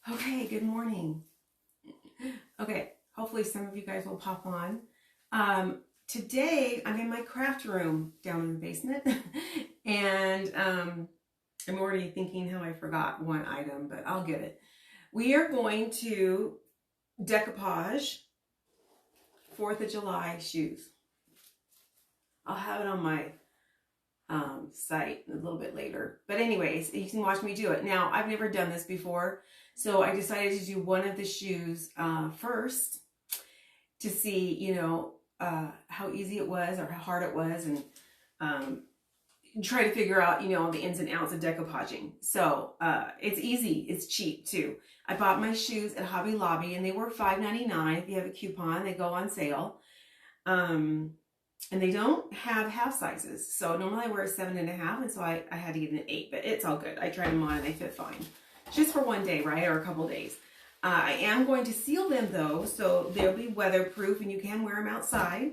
Okay, good morning. Okay, hopefully some of you guys will pop on. Today I'm in my craft room down in the basement, and I'm already thinking how I forgot one item, but I'll get it. We are going to decoupage 4th of July shoes. I'll have it on my site a little bit later. But anyways, you can watch me do it. Now, I've never done this before, so I decided to do one of the shoes first to see, how easy it was or how hard it was, and try to figure out, the ins and outs of decoupaging. So it's easy. It's cheap too. I bought my shoes at Hobby Lobby and they were $5.99. If you have a coupon, they go on sale. And they don't have half sizes. So normally I wear a 7.5, and so I had to get an 8, but it's all good. I tried them on and they fit fine. Just for one day, right? Or a couple days. I am going to seal them though, so they'll be weatherproof and you can wear them outside.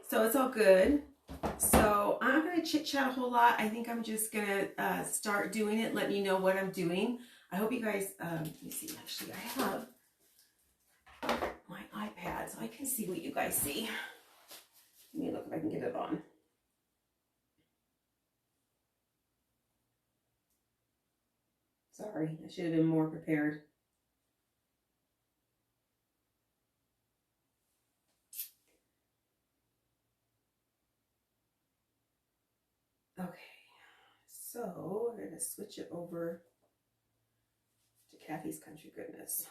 So it's all good. So I'm not going to chit chat a whole lot. I think I'm just going to start doing it. Let me know what I'm doing. I hope you guys, let me see, actually I have my iPad so I can see what you guys see. Let me look if I can get it on. Sorry, I should have been more prepared. Okay, so we're going to switch it over to Kathy's Country Goodness.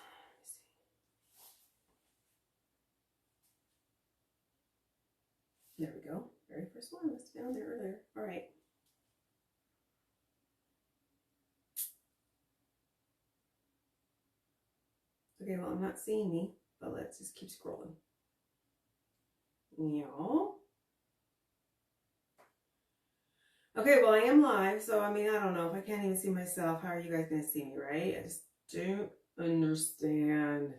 There we go. Very first one. Must have been on there earlier. All right. Okay, well, I'm not seeing me, but let's just keep scrolling. Y'all. Okay, well, I am live, so I mean, I don't know. If I can't even see myself, how are you guys going to see me, right? I just don't understand.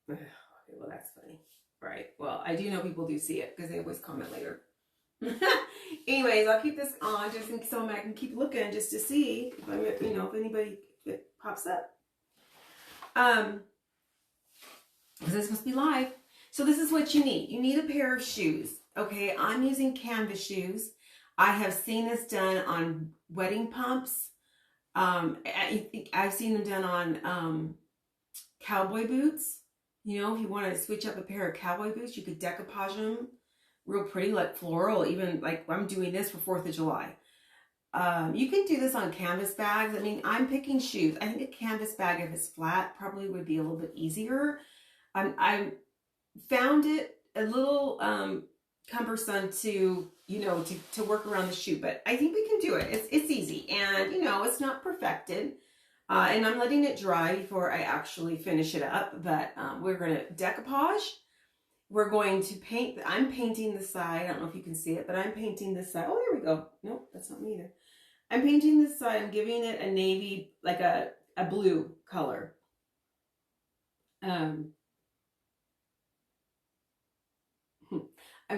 Okay, well, that's funny. Right. Well, I do know people do see it because they always comment later. Anyways, I'll keep this on just so I can keep looking just to see if I'm, if anybody pops up. Because this must be live. So this is what you need. You need a pair of shoes. Okay, I'm using canvas shoes. I have seen this done on wedding pumps. I've seen them done on cowboy boots. If you want to switch up a pair of cowboy boots, you could decoupage them real pretty, like floral, even like I'm doing this for 4th of July. You can do this on canvas bags. I mean, I'm picking shoes. I think a canvas bag, if it's flat, probably would be a little bit easier. I found it a little cumbersome to work around the shoe, but I think we can do it. It's easy, and it's not perfected. And I'm letting it dry before I actually finish it up, but we're going to decoupage. We're going to paint. I'm painting the side. I don't know if you can see it, but I'm painting this side. Oh, there we go. Nope, that's not me either. I'm painting this side. I'm giving it a navy, like a blue color. I'm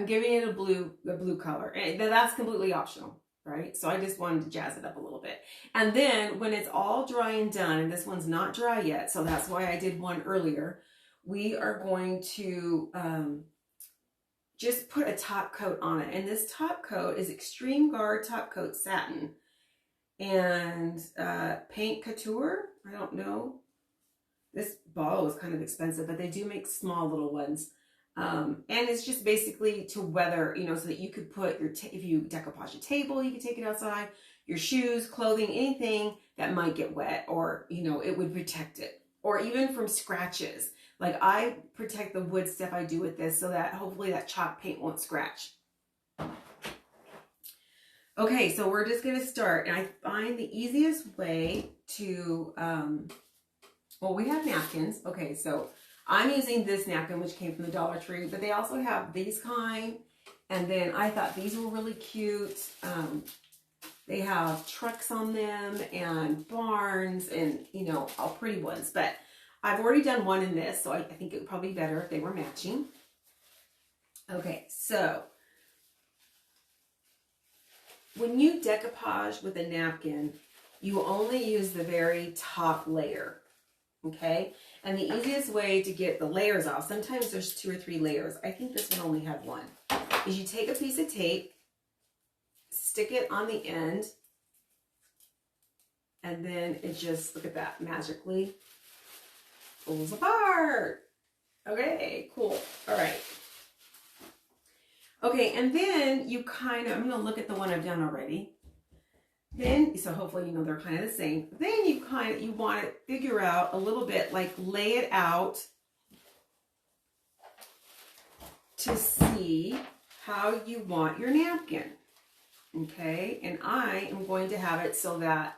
giving it a blue color. And that's completely optional, right? So I just wanted to jazz it up a little bit. And then when it's all dry and done, and this one's not dry yet, so that's why I did one earlier, we are going to just put a top coat on it. And this top coat is Extreme Guard Top Coat Satin. And Paint Couture, I don't know. This bottle is kind of expensive, but they do make small little ones. And it's just basically to weather, so that you could put if you decoupage a table, you could take it outside, your shoes, clothing, anything that might get wet, or, it would protect it, or even from scratches. Like I protect the wood stuff I do with this so that hopefully that chalk paint won't scratch. Okay, so we're just going to start, and I find the easiest way to, well, we have napkins. Okay, so I'm using this napkin, which came from the Dollar Tree, but they also have these kind, and then I thought these were really cute. They have trucks on them, and barns, and, all pretty ones, but I've already done one in this, so I think it would probably be better if they were matching. Okay, so when you decoupage with a napkin, you only use the very top layer, okay? And the easiest way to get the layers off, sometimes there's 2 or 3 layers. I think this one only had 1. Is you take a piece of tape, stick it on the end, and then it just, look at that, magically pulls apart. Okay, cool. All right. Okay, and then you kind of, I'm going to look at the one I've done already. Then, so hopefully, you know, they're kind of the same. Then you want to figure out a little bit, like lay it out to see how you want your napkin. Okay, and I am going to have it so that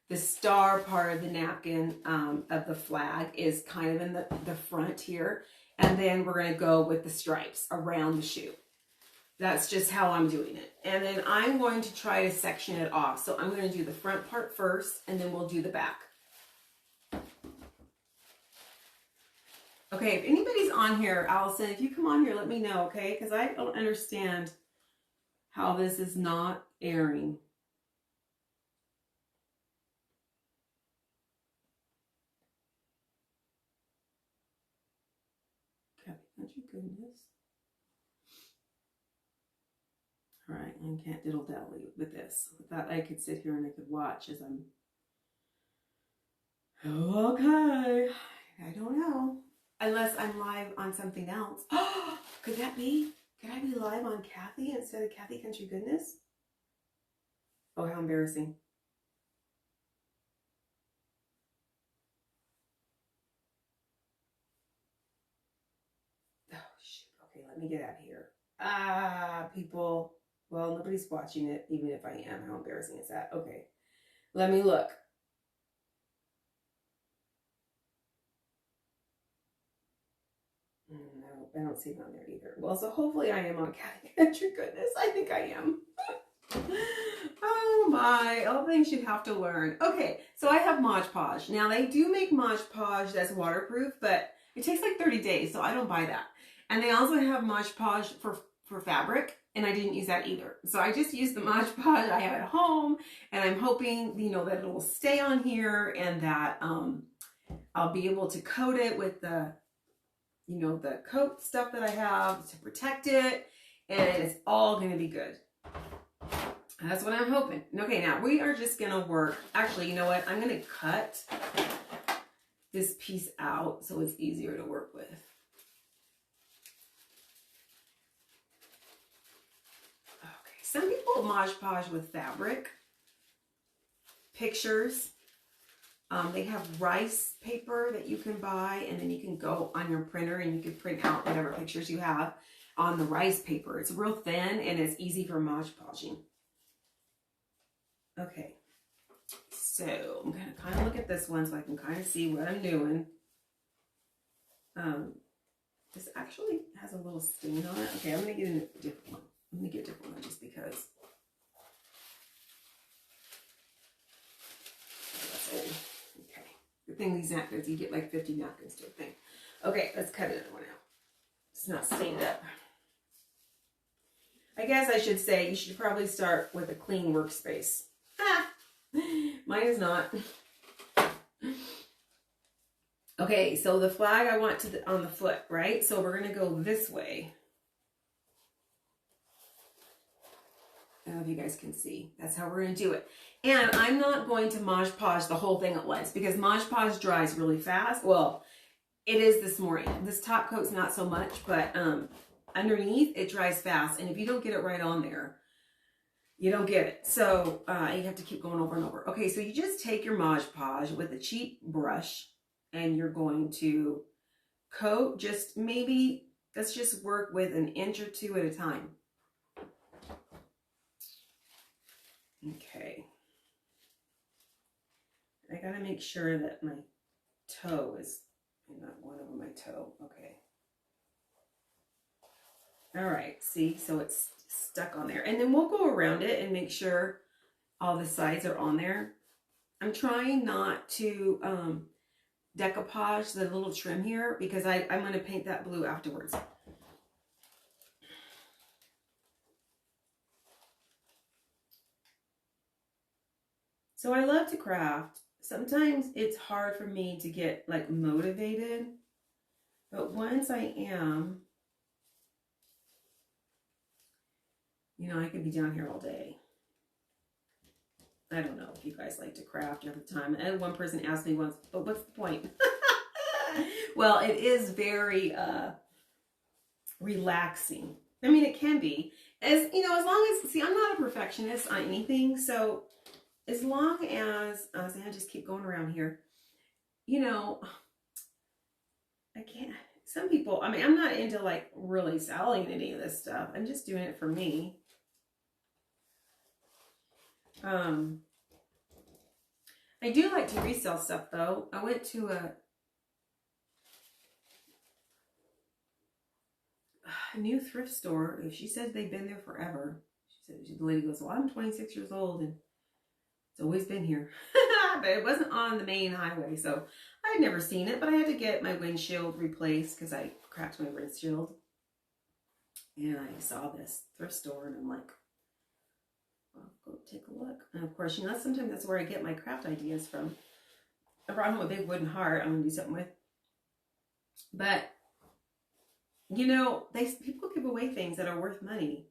the star part of the napkin of the flag is kind of in the front here. And then we're going to go with the stripes around the shoe. That's just how I'm doing it. And then I'm going to try to section it off. So I'm going to do the front part first, and then we'll do the back. Okay, if anybody's on here, Allison, if you come on here, let me know, okay? Because I don't understand how this is not airing. Country goodness. All right, I can't diddle dally with this. I thought I could sit here and I could watch as I'm. Okay, I don't know. Unless I'm live on something else. Oh, could that be? Could I be live on Kathy instead of Kathy Country Goodness? Oh, how embarrassing. Oh, shoot. Okay, let me get out of here. People. Well, nobody's watching it, even if I am. How embarrassing is that? Okay, let me look. No, I don't see it on there either. Well, so hopefully I am on Kathy Country Goodness. I think I am. Oh my, all things you have to learn. Okay, so I have Mod Podge. Now they do make Mod Podge that's waterproof, but it takes like 30 days, so I don't buy that. And they also have Mod Podge for fabric, and I didn't use that either. So I just used the Mod Podge I have at home, and I'm hoping, you know, that it will stay on here and that I'll be able to coat it with the, you know, the coat stuff that I have to protect it, and it's all going to be good. That's what I'm hoping. Okay, now we are just going to work. Actually, you know what? I'm going to cut this piece out so it's easier to work with. Okay, some people Mod Podge with fabric, pictures. They have rice paper that you can buy, and then you can go on your printer and you can print out whatever pictures you have on the rice paper. It's real thin and it's easy for Mod Podging. Okay, so I'm going to kind of look at this one so I can kind of see what I'm doing. This actually has a little stain on it. Okay, I'm going to get a different one. I'm going to get a different one just because. That's old. Okay, the thing these napkins, you get like 50 napkins to a thing. Okay, let's cut another one out. It's not stained up. I guess I should say you should probably start with a clean workspace. Mine is not. Okay, so the flag I want on the foot, right? So we're going to go this way. I don't know if you guys can see. That's how we're going to do it. And I'm not going to Mod Podge the whole thing at once because Mod Podge dries really fast. Well, it is this morning. This top coat's not so much, but underneath it dries fast. And if you don't get it right on there, you don't get it. So you have to keep going over and over. Okay, so you just take your Mod Podge with a cheap brush and you're going to coat just maybe, let's just work with an inch or 2 at a time. Okay. I gotta make sure that my toe is not going over my toe. Okay. All right, see, so it's stuck on there. And then we'll go around it and make sure all the sides are on there. I'm trying not to decoupage the little trim here because I'm going to paint that blue afterwards. So I love to craft. Sometimes it's hard for me to get like motivated, but once I am, you know, I could be down here all day. I don't know if you guys like to craft all the time. And one person asked me once, but what's the point? Well, it is very relaxing. I mean, it can be. As you know, as long as, see, I'm not a perfectionist on anything. So as long as, I just keep going around here, you know, I can't, some people, I mean, I'm not into like really selling any of this stuff. I'm just doing it for me. I do like to resell stuff though. I went to a new thrift store. She said they've been there forever. She said, the lady goes, well, I'm 26 years old and it's always been here. But it wasn't on the main highway, so I'd never seen it, but I had to get my windshield replaced because I cracked my windshield. And I saw this thrift store and I'm like, I'll go take a look. And of course, you know, sometimes that's where I get my craft ideas from. I brought home a big wooden heart I'm gonna do something with. But you know, people give away things that are worth money.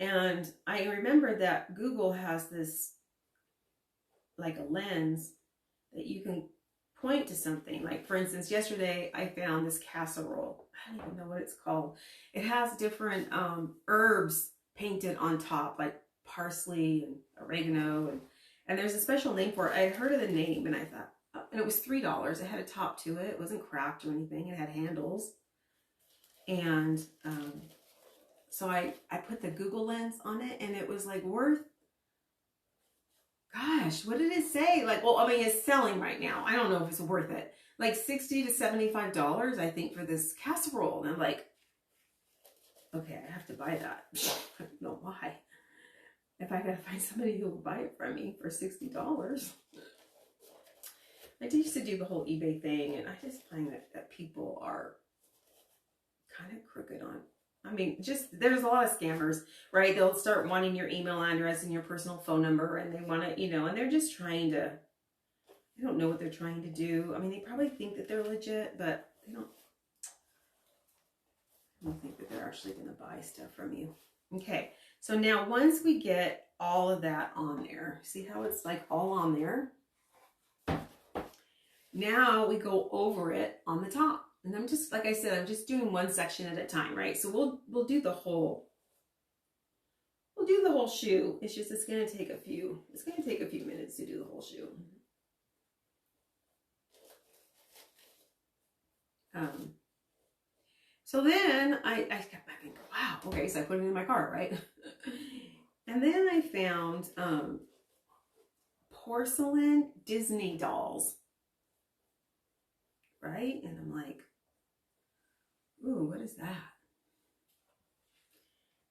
And I remember that Google has this like a lens that you can point to something. Like for instance, yesterday I found this casserole. I don't even know what it's called. It has different herbs painted on top, like parsley and oregano, and there's a special name for it. I heard of the name and I thought, oh, and it was $3. It had a top to it. It wasn't cracked or anything. It had handles. And so I put the Google lens on it and it was like worth, gosh, what did it say? Like, well, I mean, it's selling right now. I don't know if it's worth it. Like $60 to $75, I think, for this casserole. And I'm like, okay, I have to buy that. I don't know why. If I gotta find somebody who will buy it from me for $60. I used to do the whole eBay thing, and I just find that people are kind of crooked on. I mean, just there's a lot of scammers, right? They'll start wanting your email address and your personal phone number, and they want to, you know, and they're just trying to, they don't know what they're trying to do. I mean, they probably think that they're legit, but they don't, I don't think that they're actually going to buy stuff from you. Okay, so now once we get all of that on there, see how it's like all on there? Now we go over it on the top. And I'm just, like I said, I'm just doing one section at a time, right? So we'll do the whole, shoe. It's just, it's going to take a few minutes to do the whole shoe. So then I think, wow, okay, so I put it in my cart, right? And then I found porcelain Disney dolls, right? And I'm like, ooh, what is that?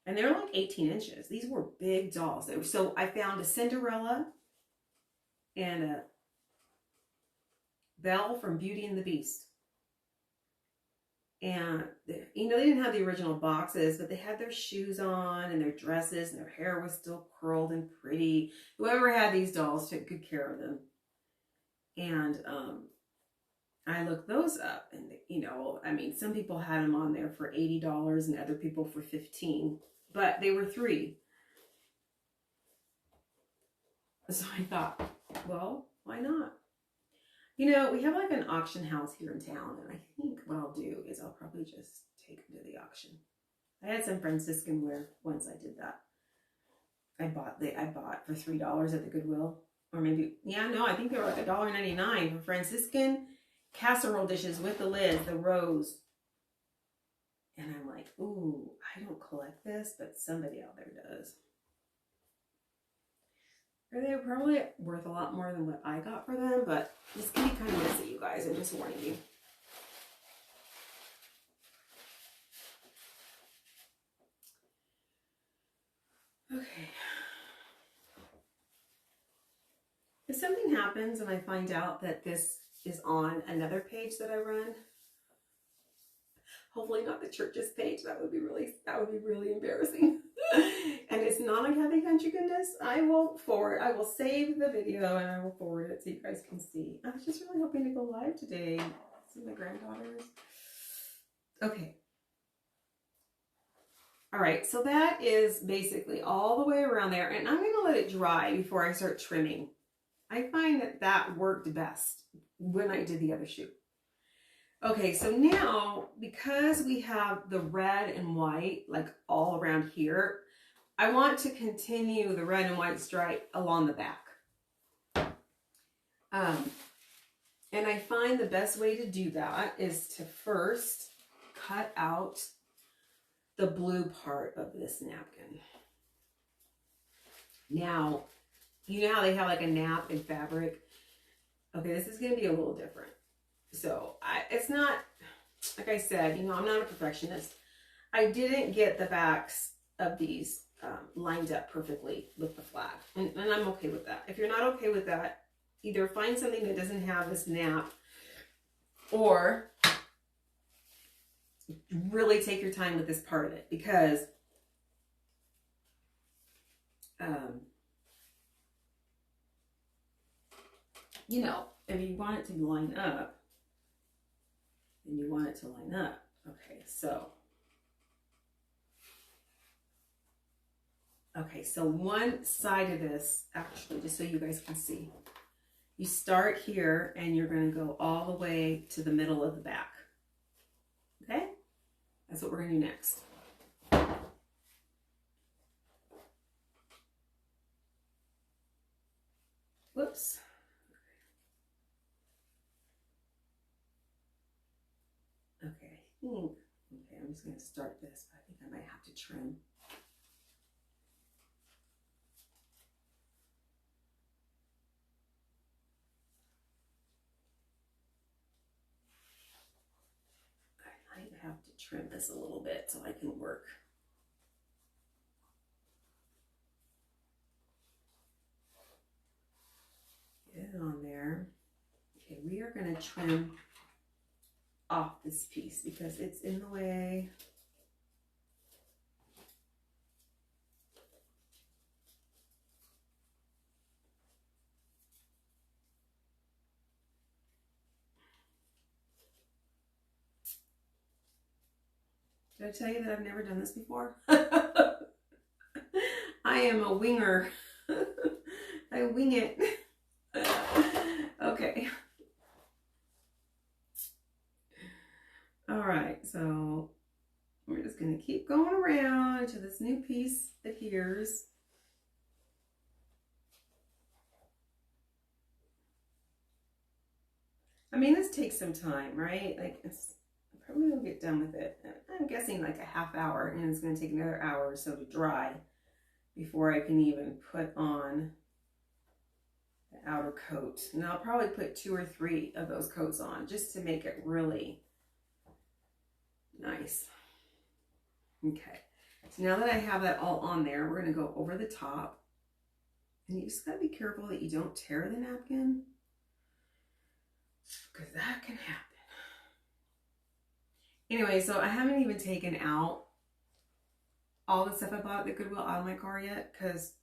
And they're like 18 inches. These were big dolls. So I found a Cinderella and a Belle from Beauty and the Beast. And, you know, they didn't have the original boxes, but they had their shoes on and their dresses, and their hair was still curled and pretty. Whoever had these dolls took good care of them. And I looked those up, and, you know, I mean, some people had them on there for $80 and other people for $15, but they were $3. So I thought, well, why not? You know, we have like an auction house here in town, and I think what I'll do is I'll probably just take them to the auction. I had some Franciscan ware once I did that. I bought for $3 at the Goodwill, or maybe, yeah, no, I think they were like $1.99 for Franciscan casserole dishes with the lids, the rose. And I'm like, ooh, I don't collect this, but somebody out there does. They're probably worth a lot more than what I got for them, but this can be kind of messy, you guys. I'm just warning you. Okay. If something happens and I find out that this is on another page that I run, hopefully not the church's page, that would be really embarrassing. And it's not on Kathy Country Goodness, I will save the video and I will forward it so you guys can see. I was just really hoping to go live today. See my granddaughters. Okay. All right, so that is basically all the way around there, and I'm gonna let it dry before I start trimming. I find that that worked best when I did the other shoe. Okay, so now, because we have the red and white, like all around here, I want to continue the red and white stripe along the back. And I find the best way to do that is to first cut out the blue part of this napkin. Now, you know how they have like a nap in fabric? Okay, this is gonna be a little different. So it's not, like I said, you know, I'm not a perfectionist. I didn't get the backs of these lined up perfectly with the flag, and I'm okay with that. If you're not okay with that, either find something that doesn't have this nap, or really take your time with this part of it, because you know, if you want it to line up, then you want it to line up. Okay, so one side of this, actually, just so you guys can see, you start here and you're going to go all the way to the middle of the back. Okay, that's what we're going to do next. Whoops. Okay, I'm just going to start this, but I think I might have to trim. I might have to trim this a little bit so I can work. Get it on there. Okay, we are going to trim off this piece because it's in the way. Did I tell you that I've never done this before? I am a winger. I wing it. Okay. All right, so we're just going to keep going around until this new piece adheres. I mean, this takes some time, right? Like, I probably will get done with it. I'm guessing like a half hour, and it's going to take another hour or so to dry before I can even put on the outer coat. And I'll probably put 2 or 3 of those coats on just to make it really nice. Okay, so now that I have that all on there, we're going to go over the top, and you just got to be careful that you don't tear the napkin, because that can happen. Anyway, so I haven't even taken out all the stuff I bought at the Goodwill out of my car yet, because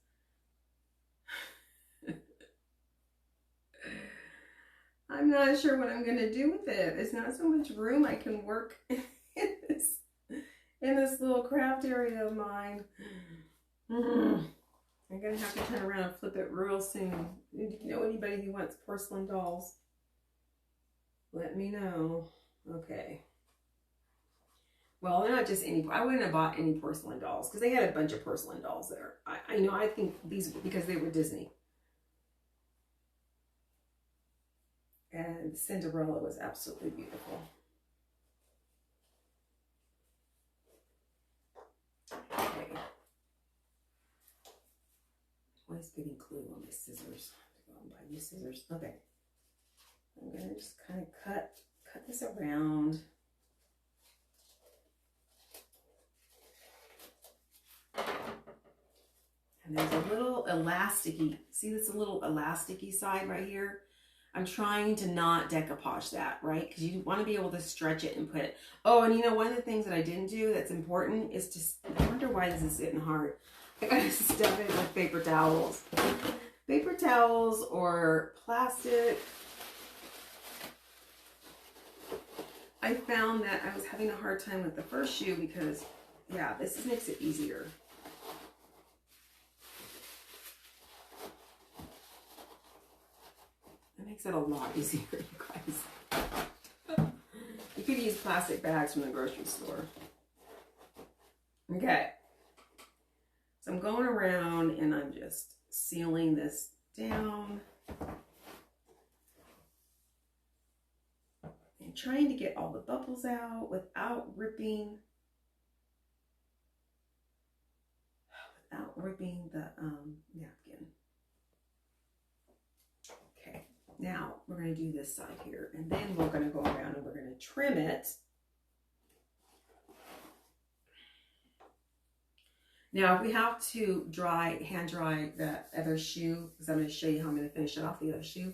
I'm not sure what I'm going to do with it. There's not so much room I can work in this little craft area of mine. I'm going to have to turn around and flip it real soon. If you know anybody who wants porcelain dolls, let me know. Okay. Well, they're not just any, I wouldn't have bought any porcelain dolls because they had a bunch of porcelain dolls there. I know, I think these, because they were Disney. And Cinderella was absolutely beautiful. Okay. Always getting glue on my scissors. I have to go and buy new scissors. Okay. I'm going to just kind of cut this around. And there's a little elasticy, see this little elasticy side right here? I'm trying to not decoupage that, right? Because you want to be able to stretch it and put it. Oh, and you know, one of the things that I didn't do that's important is to, I wonder why this is getting hard. I gotta stuff it with paper towels. Paper towels or plastic. I found that I was having a hard time with the first shoe because, yeah, this makes it easier. It makes it a lot easier, you guys. You could use plastic bags from the grocery store. Okay. So I'm going around and I'm just sealing this down. And trying to get all the bubbles out without ripping the napkin. Okay, now we're going to do this side here, and then we're going to go around and we're going to trim it. Now, if we have to hand dry the other shoe, because I'm going to show you how I'm going to finish it off the other shoe,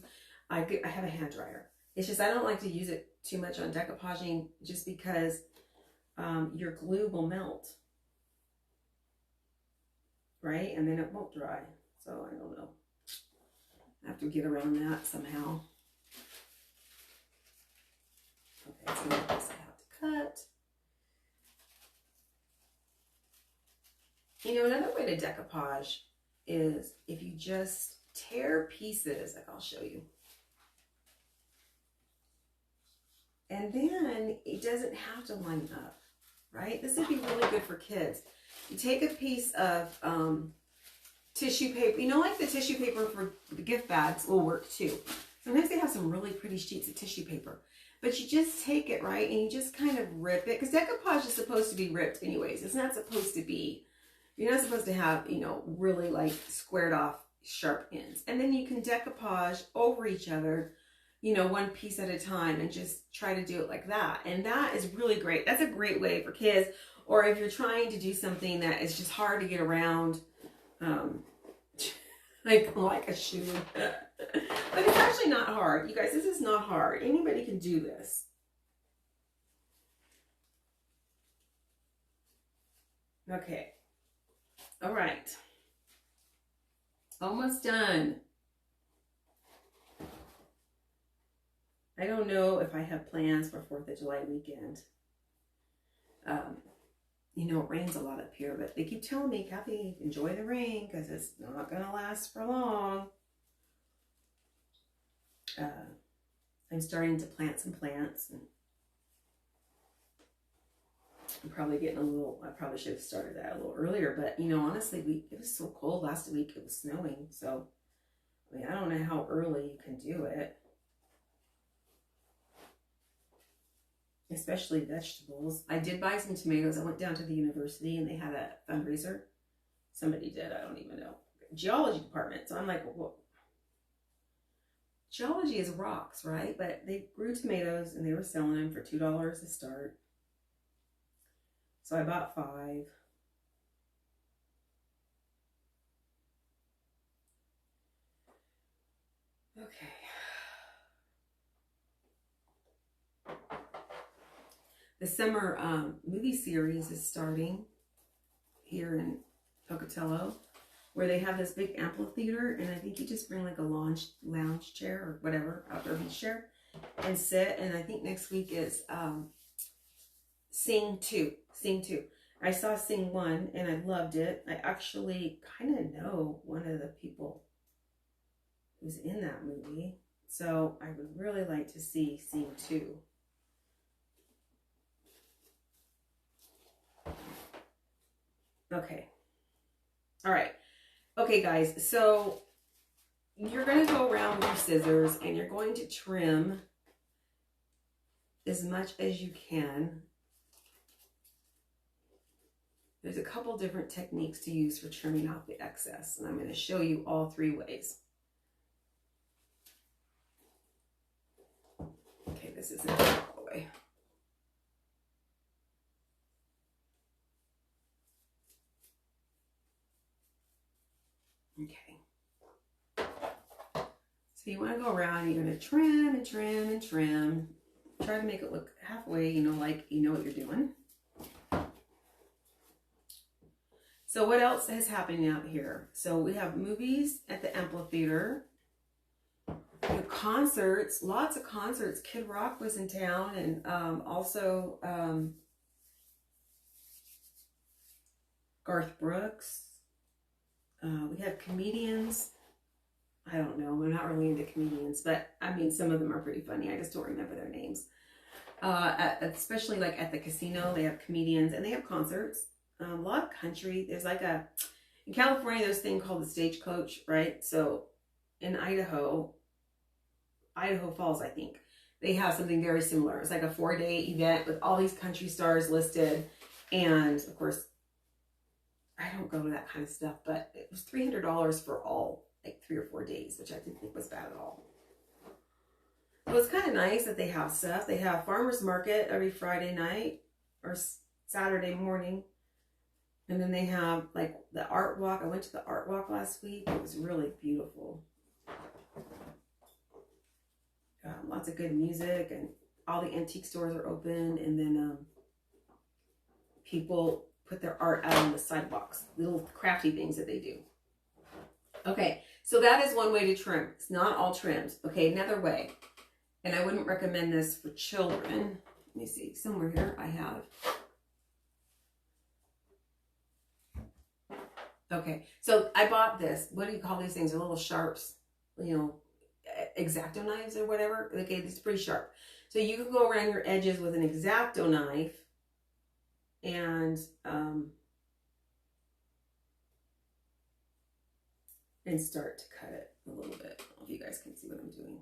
I have a hand dryer. It's just I don't like to use it too much on decoupaging just because your glue will melt, right? And then it won't dry. So I don't know. I have to get around that somehow. Okay, so this I have to cut. You know, another way to decoupage is if you just tear pieces, like I'll show you. And then it doesn't have to line up, right? This would be really good for kids. You take a piece of tissue paper, you know, like the tissue paper for the gift bags will work too. Sometimes they have some really pretty sheets of tissue paper, but you just take it, right? And you just kind of rip it, because decoupage is supposed to be ripped anyways. It's not supposed to be, you're not supposed to have, you know, really like squared off sharp ends. And then you can decoupage over each other, you know, one piece at a time, and just try to do it like that. And that is really great. That's a great way for kids, or if you're trying to do something that is just hard to get around, like a shoe. But it's actually not hard. You guys, this is not hard. Anybody can do this. Okay. All right. Almost done. I don't know if I have plans for 4th of July weekend. You know, it rains a lot up here, but they keep telling me, Kathy, enjoy the rain because it's not going to last for long. I'm starting to plant some plants. And I'm probably getting a little, I probably should have started that a little earlier, but you know, honestly, it was so cold last week, it was snowing. So, I mean, I don't know how early you can do it. Especially vegetables. I did buy some tomatoes. I went down to the university and they had a fundraiser. Somebody did, I don't even know. Geology department. So I'm like, well, geology is rocks, right? But they grew tomatoes and they were selling them for $2 to start. So I bought 5. Okay. The summer movie series is starting here in Pocatello, where they have this big amphitheater, and I think you just bring like a lounge chair or whatever, outdoor beach chair, and sit. And I think next week is Sing 2. I saw Sing 1 and I loved it. I actually kind of know one of the people who's in that movie, so I would really like to see Sing 2. Okay. All right. Okay, guys. So you're going to go around with your scissors and you're going to trim as much as you can. There's a couple different techniques to use for trimming out the excess, and I'm going to show you all 3 ways. Okay, this isn't all the way. Okay. So you want to go around, you're going to trim and trim and trim. Try to make it look halfway, you know, like you know what you're doing. So what else is happening out here? So we have movies at the amphitheater. We have concerts, lots of concerts. Kid Rock was in town, and also Garth Brooks. We have comedians. I don't know. I'm not really into comedians, but I mean, some of them are pretty funny. I just don't remember their names. Especially like at the casino, they have comedians and they have concerts. A lot of country. There's like in California, there's a thing called the Stagecoach, right? So in Idaho Falls, I think, they have something very similar. It's like a 4-day event with all these country stars listed. And of course, I don't go to that kind of stuff, but it was $300 for all, like 3 or 4 days, which I didn't think was bad at all. So it's kind of nice that they have stuff. They have farmers market every Friday night or Saturday morning. And then they have like the art walk. I went to the art walk last week. It was really beautiful. Lots of good music, and all the antique stores are open. And then people put their art out on the sidewalks, little crafty things that they do. Okay, so that is one way to trim. It's not all trimmed. Okay, another way, and I wouldn't recommend this for children. Let me see, somewhere here I have. Okay, so I bought this. What do you call these things? They're little sharps, you know, X-Acto knives or whatever. Okay, it's pretty sharp. So you can go around your edges with an X-Acto knife and start to cut it a little bit. I don't know if you guys can see what I'm doing.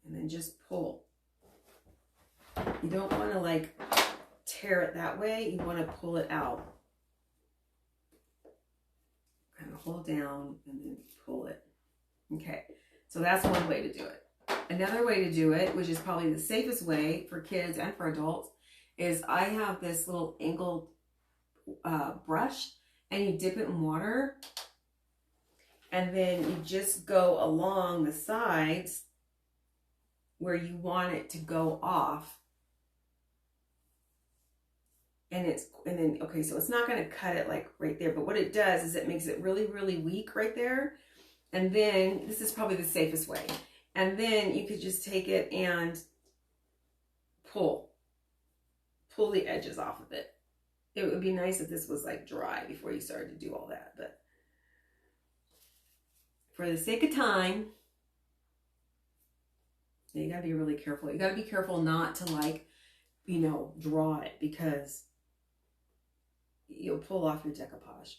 And then just pull. You don't want to like tear it that way. You want to pull it out. Kind of hold down and then pull it. Okay, so that's one way to do it. Another way to do it, which is probably the safest way for kids and for adults, is I have this little angled brush, and you dip it in water, and then you just go along the sides where you want it to go off. And then, okay, so it's not going to cut it like right there, but what it does is it makes it really, really weak right there. And then, this is probably the safest way. And then you could just take it and pull the edges off of it. It would be nice if this was like dry before you started to do all that, but for the sake of time, you gotta be really careful. You gotta be careful not to like, you know, draw it, because you'll pull off your decoupage.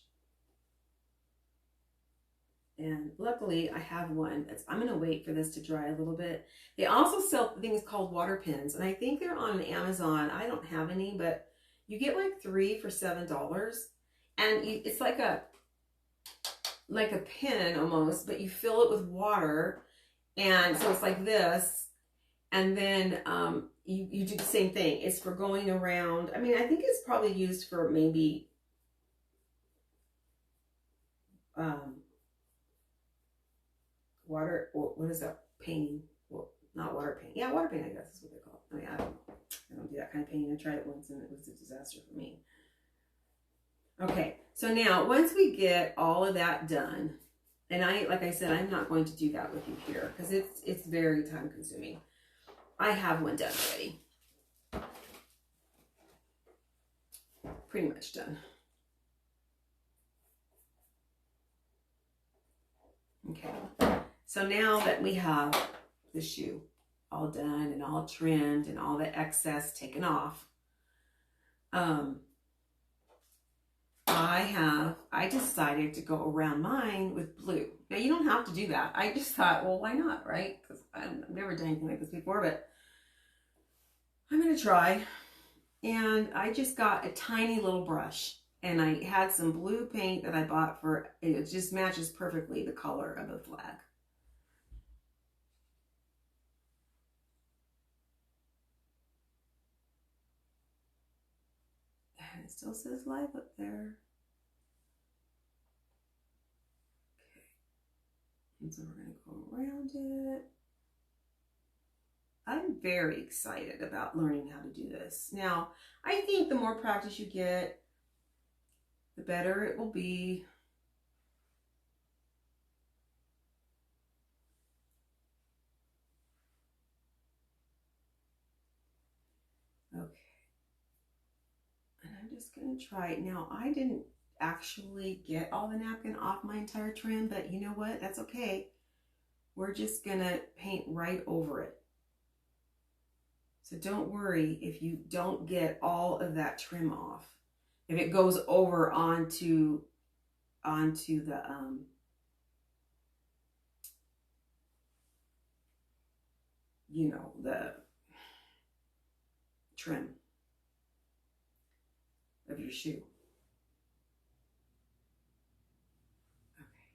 And luckily I have one I'm going to wait for this to dry a little bit. They also sell things called water pins, and I think they're on Amazon. I don't have any, but you get like 3 for $7. And it's like a pin almost, but you fill it with water. And so it's like this. And then you do the same thing. It's for going around. I mean, I think it's probably used for maybe water, or what is that, painting? Well, not water paint. Yeah, water paint, I guess is what they call it. I mean, I don't know. I don't do that kind of painting. I tried it once and it was a disaster for me. Okay, so now once we get all of that done, and like I said, I'm not going to do that with you here because it's very time consuming. I have one done already. Pretty much done. Okay. So now that we have the shoe all done and all trimmed and all the excess taken off, I decided to go around mine with blue. Now you don't have to do that. I just thought, well, why not, right? Because I've never done anything like this before, but I'm going to try. And I just got a tiny little brush, and I had some blue paint that I bought it just matches perfectly the color of the flag. And it still says live up there. Okay. And so we're going to go around it. I'm very excited about learning how to do this. Now, I think the more practice you get, the better it will be. Okay. And I'm just going to try it. Now, I didn't actually get all the napkin off my entire trim, but you know what? That's okay. We're just going to paint right over it. So don't worry if you don't get all of that trim off. If it goes over onto the you know, the trim of your shoe. Okay.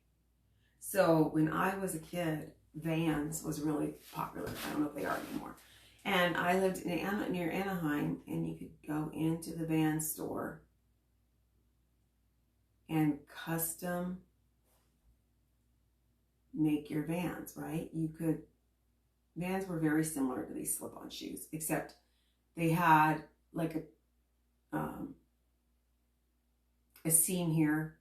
So when I was a kid, Vans was really popular. I don't know if they are anymore. And I lived near Anaheim, and you could go into the Vans store and custom make your Vans, right? Vans were very similar to these slip-on shoes, except they had like a seam here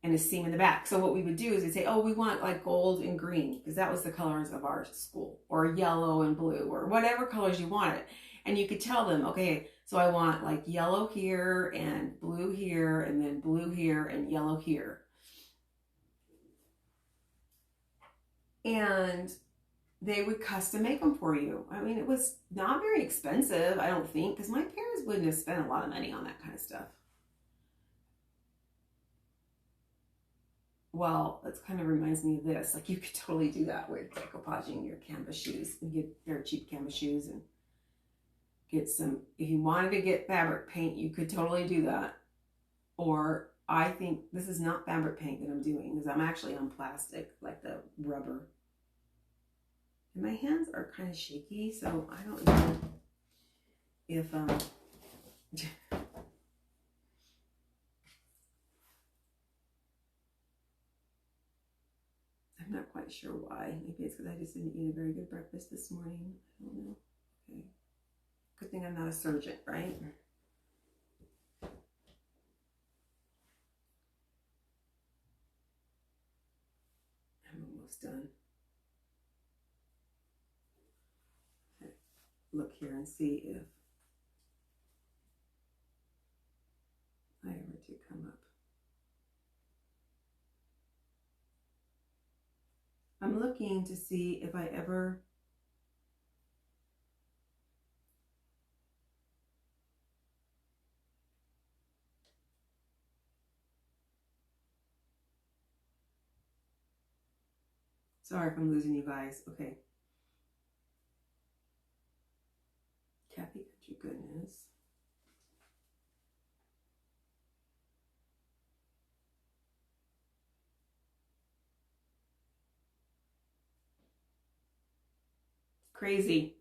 and a seam in the back. So what we would do is we'd say, oh, we want like gold and green, because that was the colors of our school, or yellow and blue, or whatever colors you wanted. And you could tell them, okay, so I want like yellow here and blue here, and then blue here and yellow here. And they would custom make them for you. I mean, it was not very expensive, I don't think, because my parents wouldn't have spent a lot of money on that kind of stuff. Well, that kind of reminds me of this. Like, you could totally do that with decoupaging your canvas shoes and get very cheap canvas shoes and get some, if you wanted to get fabric paint, you could totally do that. Or I think this is not fabric paint that I'm doing, because I'm actually on plastic, like the rubber. And my hands are kind of shaky, so I don't know if I'm not quite sure why. Maybe it's because I just didn't eat a very good breakfast this morning. I don't know. Okay. Good thing I'm not a surgeon, right? I'm almost done. Okay. Look here and see if I ever do come up. I'm looking to see if I ever sorry if I'm losing you guys. Okay. Kathy Country Goodness. Crazy.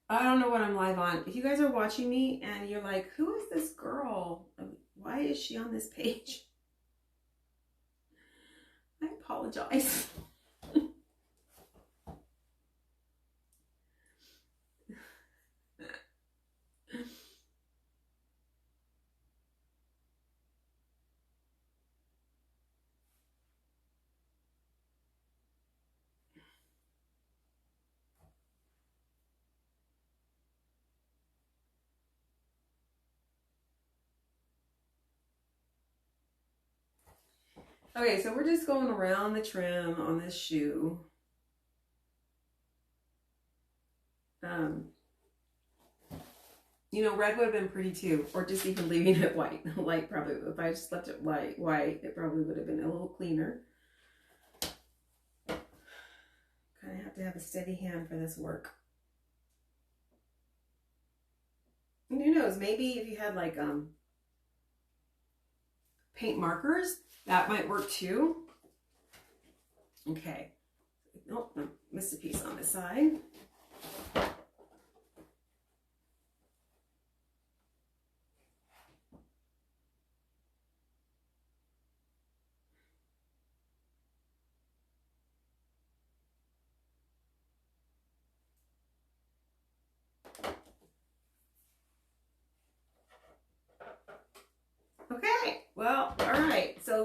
I don't know what I'm live on. If you guys are watching me and you're like, who is this girl? Why is she on this page? I apologize. Okay, so we're just going around the trim on this shoe. You know, red would have been pretty too, or just even leaving it white. Light probably, if I just left it white, it probably would have been a little cleaner. Kind of have to have a steady hand for this work. And who knows, maybe if you had like paint markers, that might work too. Okay. Nope, I missed a piece on this side.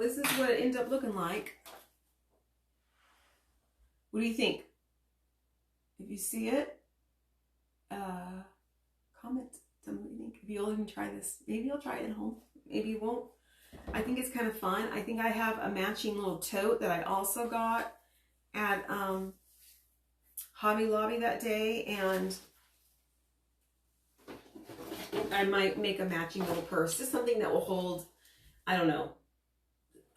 this is what it ends up looking like. What do you think? If you see it, comment. Tell me what you think. If you'll even try this, maybe you'll try it at home. Maybe you won't. I think it's kind of fun. I think I have a matching little tote that I also got at Hobby Lobby that day, and I might make a matching little purse, just something that will hold, I don't know,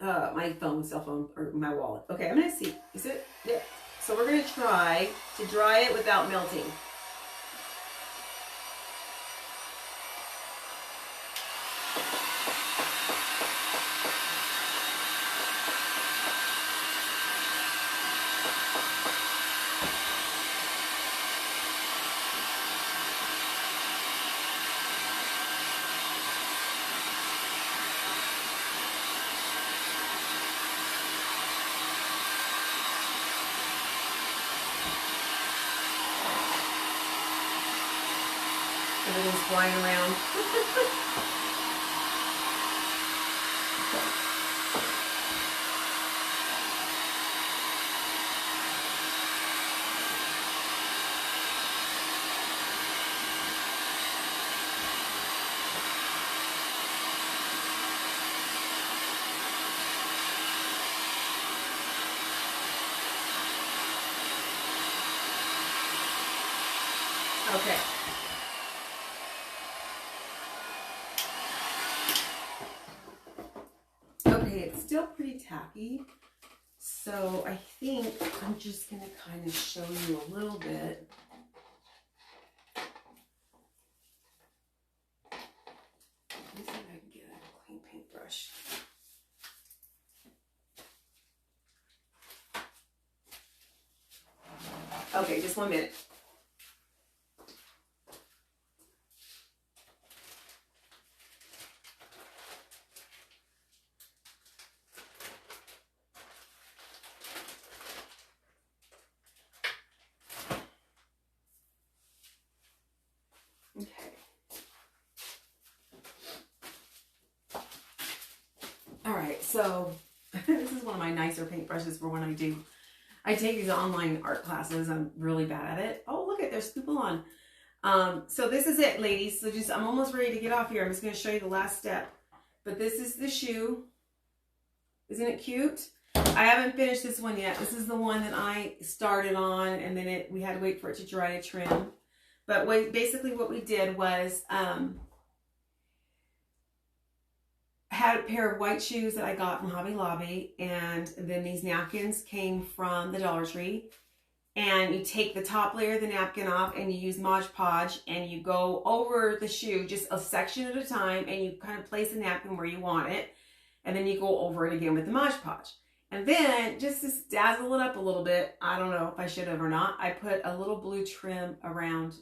my phone, cell phone, or my wallet. Okay, I'm gonna see. Is it? Yeah. So we're gonna try to dry it without melting. Everything's flying around. Okay. Okay, it's still pretty tacky, so I think I'm just going to kind of show you a little bit. Let me see if I can get a clean paintbrush. Okay, just 1 minute. Okay. All right, so this is one of my nicer paintbrushes for when I take these online art classes. I'm really bad at it. Oh, look at, there's people on. So this is it, ladies. So I'm almost ready to get off here. I'm just going to show you the last step. But this is the shoe. Isn't it cute? I haven't finished this one yet. This is the one that I started on, and then we had to wait for it to dry to trim. But basically what we did was had a pair of white shoes that I got from Hobby Lobby, and then these napkins came from the Dollar Tree. And you take the top layer of the napkin off, and you use Mod Podge, and you go over the shoe just a section at a time, and you kind of place the napkin where you want it, and then you go over it again with the Mod Podge. And then, just to dazzle it up a little bit, I don't know if I should have or not, I put a little blue trim around.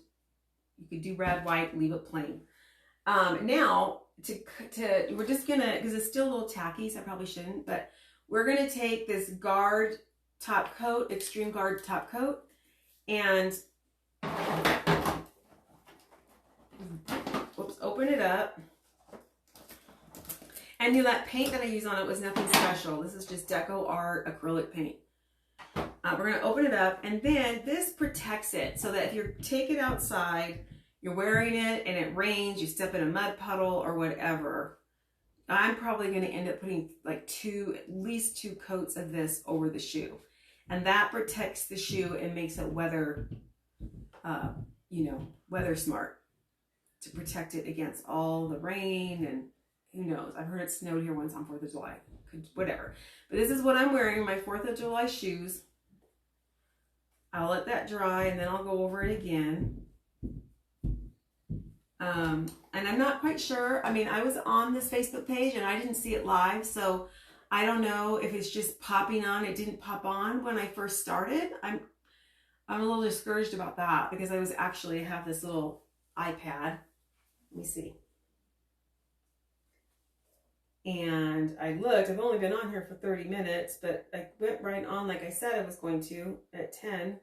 You could do red, white, leave it plain. Now, we're just gonna, because it's still a little tacky, so I probably shouldn't, but we're gonna take this guard top coat, extreme guard top coat, and oops, open it up. And that paint that I used on it was nothing special. This is just Deco Art acrylic paint. We're gonna open it up, and then this protects it so that if you take it outside, you're wearing it and it rains, you step in a mud puddle or whatever. I'm probably going to end up putting like at least two coats of this over the shoe. And that protects the shoe and makes it weather smart, to protect it against all the rain, and who knows. I've heard it snowed here once on 4th of July. Whatever. But this is what I'm wearing, my 4th of July shoes. I'll let that dry, and then I'll go over it again. And I'm not quite sure. I mean, I was on this Facebook page and I didn't see it live, so I don't know if it's just popping on. It didn't pop on when I first started. I'm a little discouraged about that, because I have this little iPad. Let me see. And I looked, I've only been on here for 30 minutes, but I went right on like I said I was going to at 10.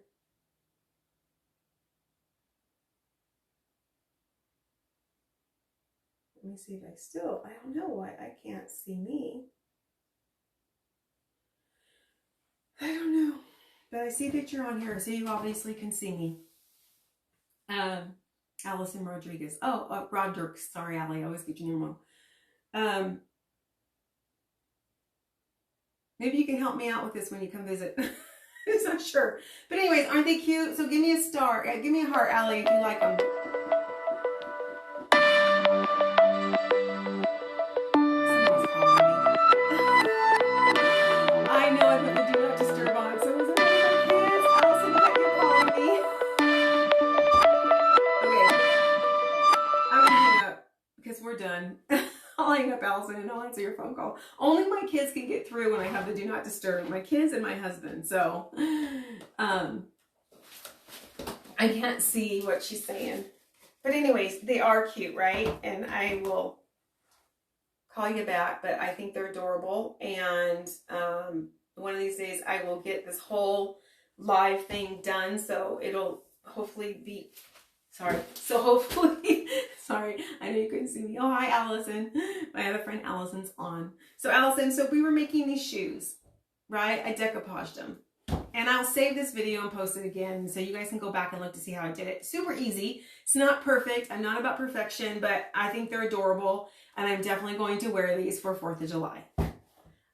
Let me see if I don't know why I can't see me. I don't know, but I see that you're on here, so you obviously can see me. Allison Rodriguez. Oh, Roderick. Sorry, Allie. I always get your name wrong. Maybe you can help me out with this when you come visit. I'm not sure. But anyways, aren't they cute? So give me a star. Give me a heart, Allie, if you like them. Someone's calling me. I know I put the do not disturb on. So was it one of my kids? Allison, that you're calling me. Okay. I'm gonna hang up because we're done. I'll hang up, Allison, and I'll answer your phone call. Only my kids can get through when I have the do not disturb. My kids and my husband. So, I can't see what she's saying. But anyways, they are cute, right? And I will call you back, but I think they're adorable. And one of these days I will get this whole live thing done. So it'll hopefully be... Sorry. So hopefully, sorry, I know you couldn't see me. Oh, hi, Allison. My other friend Allison's on. So Allison, so we were making these shoes, right? I decoupaged them. And I'll save this video and post it again so you guys can go back and look to see how I did it. Super easy. It's not perfect. I'm not about perfection, but I think they're adorable. And I'm definitely going to wear these for 4th of July.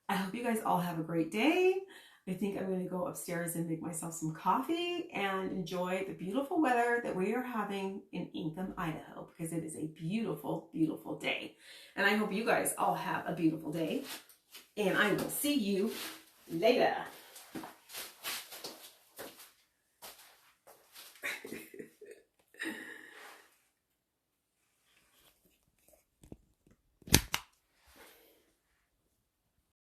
I hope you guys all have a great day. I think I'm going to go upstairs and make myself some coffee and enjoy the beautiful weather that we are having in Ingham, Idaho, because it is a beautiful, beautiful day. And I hope you guys all have a beautiful day. And I will see you later.